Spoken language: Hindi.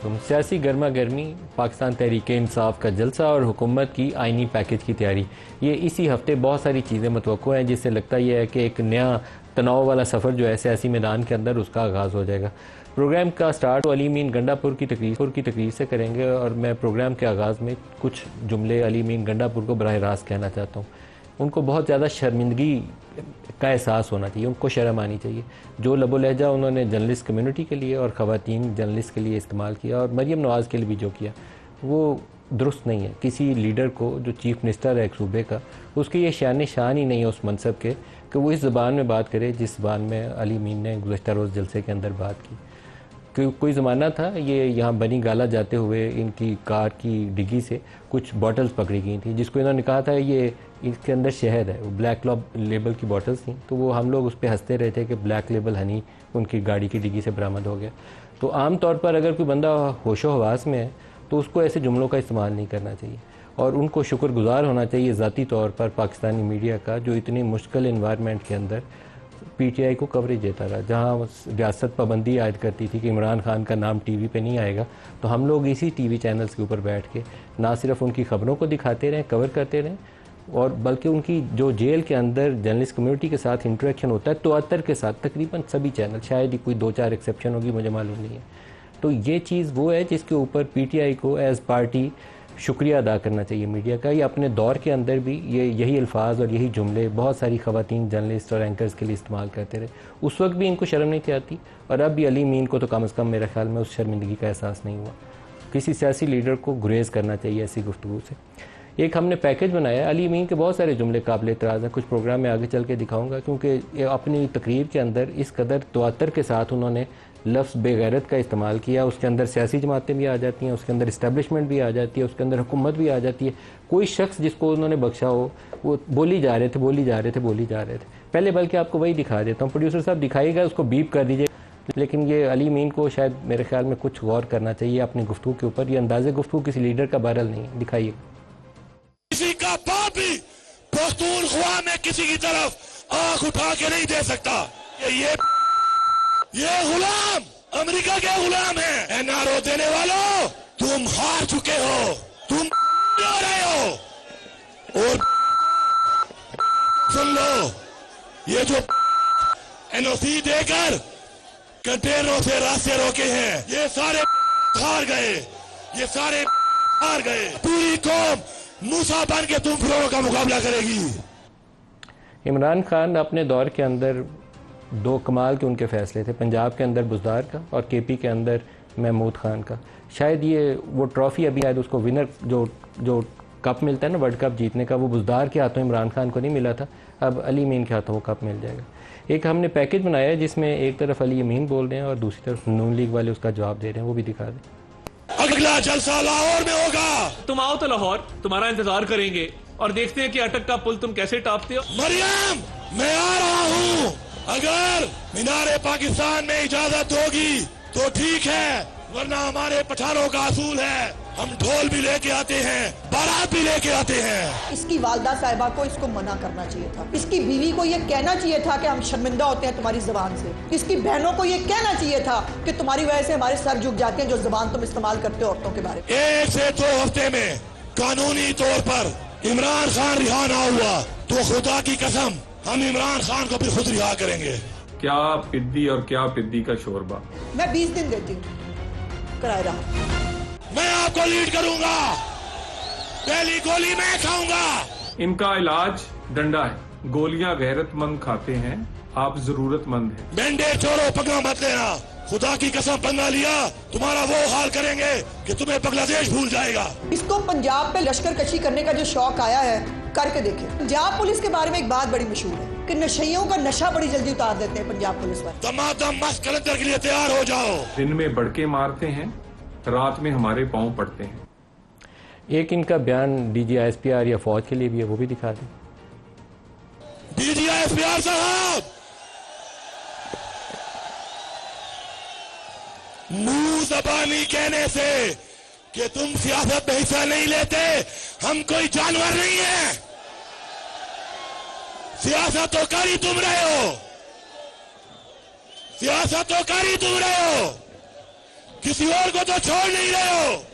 सियासी गर्मा गर्मी, पाकिस्तान तहरीक इंसाफ का जलसा और हुकूमत की आइनी पैकेज की तैयारी, ये इसी हफ्ते बहुत सारी चीज़ें मतवक्को हैं, जिससे लगता यह है कि एक नया तनाव वाला सफ़र जो है सियासी मैदान के अंदर उसका आगाज़ हो जाएगा। प्रोग्राम का स्टार्ट अली मीन गंडापुर की तकरीर से करेंगे और मैं प्रोग्राम के आगाज़ में कुछ जुमले अली मीन गंडापुर को बराह रास्त कहना चाहता हूँ। उनको बहुत ज़्यादा शर्मिंदगी का एहसास होना चाहिए, उनको शर्म आनी चाहिए। जो लबो लहजा उन्होंने जर्नलिस्ट कम्युनिटी के लिए और ख़वातीन जर्नलिस्ट के लिए इस्तेमाल किया और मरीम नवाज़ के लिए भी जो किया, वो दुरुस्त नहीं है। किसी लीडर को जो चीफ़ मिनिस्टर है एक सूबे का, उसकी ये शान ही नहीं है उस मनसब के कि वो इस ज़बान में बात करे जिस ज़बान में अली मीन ने गुज़श्ता रोज़ जलसे के अंदर बात की। कोई ज़माना था ये यहाँ बनी गाला जाते हुए इनकी कार की डिग्गी से कुछ बॉटल्स पकड़ी गई थी, जिसको इन्होंने कहा था ये इसके अंदर शहद है, वो ब्लैक लेबल की बॉटल्स थी। तो वो हम लोग उस पर हंसते रहे थे कि ब्लैक लेबल हनी उनकी गाड़ी की डिग्गी से बरामद हो गया। तो आम तौर पर अगर कोई बंदा होशो हवास में है तो उसको ऐसे जुमलों का इस्तेमाल नहीं करना चाहिए और उनको शुक्रगुजार होना चाहिए ज़ाती तौर पर पाकिस्तानी मीडिया का, जो इतनी मुश्किल इन्वायरमेंट के अंदर पीटीआई को कवरेज देता रहा। जहाँ रियासत पाबंदी आयद करती थी कि इमरान खान का नाम टीवी पे नहीं आएगा, तो हम लोग इसी टीवी चैनल्स के ऊपर बैठ के ना सिर्फ उनकी ख़बरों को दिखाते रहें, कवर करते रहें, और बल्कि उनकी जो जेल के अंदर जर्नलिस्ट कम्युनिटी के साथ इंटरेक्शन होता है तोअत्तर के साथ, तकरीबन सभी चैनल, शायद ही कोई 2-4 एक्सेप्शन होगी, मुझे मालूम नहीं है। तो ये चीज़ वो है जिसके ऊपर पीटीआई को एज़ पार्टी शुक्रिया अदा करना चाहिए मीडिया का। ये अपने दौर के अंदर भी यही अल्फाज और यही जुमले बहुत सारी ख़वातीन जर्नलिस्ट और एंकर्स के लिए इस्तेमाल करते रहे। उस वक्त भी इनको शर्म नहीं थी आती और अब भी अली मीन को तो कम अज़ कम मेरे ख्याल में उस शर्मिंदगी का एहसास नहीं हुआ। किसी सियासी लीडर को गुरेज़ करना चाहिए ऐसी गुफ्तगू से। एक हमने पैकेज बनाया, अली मीन के बहुत सारे जुमले काबिल एतराज़ हैं, कुछ प्रोग्राम में आगे चल के दिखाऊंगा, क्योंकि अपनी तकरीर के अंदर इस कदर तवातर के साथ उन्होंने लफ्ज़ बेगैरत का इस्तेमाल किया। उसके अंदर सियासी जमातें भी आ जाती हैं, उसके अंदर इस्टेब्लिशमेंट भी आ जाती है, उसके अंदर हुकूमत भी आ जाती है। कोई शख्स जिसको उन्होंने बख्शा हो वो बोली जा रहे थे। पहले बल्कि आपको वही दिखा देता हूँ, प्रोड्यूसर साहब दिखाइएगा, उसको बीप कर दीजिए। लेकिन ये अली मीन को शायद मेरे ख्याल में कुछ गौर करना चाहिए अपनी गुफ्तगू के ऊपर। ये अंदाज़े गुफ्तगू किसी लीडर का बहरहाल नहीं है। दिखाइए। किसी का बाप भी पख्तूनख्वा में किसी की तरफ आंख उठा के नहीं दे सकता। ये गुलाम अमेरिका के गुलाम है। एनआरओ देने वालों, तुम हार चुके हो, तुम हो रहे हो। और सुन लो, ये जो एनओसी देकर कंटेनरों से रास्ते रोके हैं, ये सारे हार गए। पूरी कौम मूसा बन के तुम फिरौन का मुकाबला करेगी। इमरान खान अपने दौर के अंदर दो कमाल के उनके फैसले थे, पंजाब के अंदर बुज़दार का और केपी के अंदर महमूद खान का। शायद ये वो ट्रॉफ़ी अभी शायद उसको विनर जो कप मिलता है ना वर्ल्ड कप जीतने का, वो बुज़दार के हाथों इमरान खान को नहीं मिला था, अब अली मीन के हाथों वो कप मिल जाएगा। एक हमने पैकेज बनाया है जिसमें एक तरफ अली मीन बोल रहे हैं और दूसरी तरफ नून लीग वाले उसका जवाब दे रहे हैं, वो भी दिखा दें। अगला जलसा लाहौर में होगा, तुम आओ तो लाहौर, तुम्हारा इंतजार करेंगे और देखते हैं कि अटक का पुल तुम कैसे टापते हो। मरियम, मैं आ रहा हूँ। अगर मीनारे पाकिस्तान में इजाजत होगी तो ठीक है, वरना हमारे पठानों का असूल है, हम ढोल भी लेके आते हैं, बारात भी लेके आते हैं। इसकी वालदा साहिबा को इसको मना करना चाहिए था। इसकी बीवी को ये कहना चाहिए था कि हम शर्मिंदा होते हैं तुम्हारी जुबान से। इसकी बहनों को ये कहना चाहिए था कि तुम्हारी वजह से हमारे सर झुक जाते हैं जो जुबान तुम इस्तेमाल करते हो औरतों के बारे में। 1 से 2 हफ्ते में कानूनी तौर पर इमरान खान रिहा ना हुआ तो खुदा की कसम हम इमरान खान को भी खुद रिहा करेंगे। क्या पिद्दी और क्या पिद्दी का शोरबा। मैं 20 दिन देती हूँ कराए रहा। मैं आपको लीड करूंगा, पहली गोली मैं खाऊंगा। इनका इलाज डंडा है, गोलियां गैरतमंद खाते हैं, आप जरूरतमंद हैं। बैंडेज छोड़ो, पगला मत लेना। खुदा की कसम पंगा लिया तुम्हारा वो हाल करेंगे कि तुम्हें बांग्लादेश भूल जाएगा। इसको पंजाब पे लश्कर कशी करने का जो शौक आया है, करके देखे। पंजाब पुलिस के बारे में एक बात बड़ी मशहूर है कि नशइयों का नशा बड़ी जल्दी उतार देते हैं पंजाब पुलिस वाले। दमादम मस्त कलंदर के लिए तैयार हो जाओ। दिन में बड़के मारते हैं, रात में हमारे पांव पड़ते हैं। एक इनका बयान डीजीआईएसपीआर या फौज के लिए भी है, वो भी दिखा दें। डीजीआईएसपीआर साहब, मुंह ज़बानी कहने से कि तुम सियासत में हिस्सा नहीं लेते, हम कोई जानवर नहीं है। सियासत तो कर ही तुम रहे हो, किसी और को तो छोड़ नहीं रहे हो।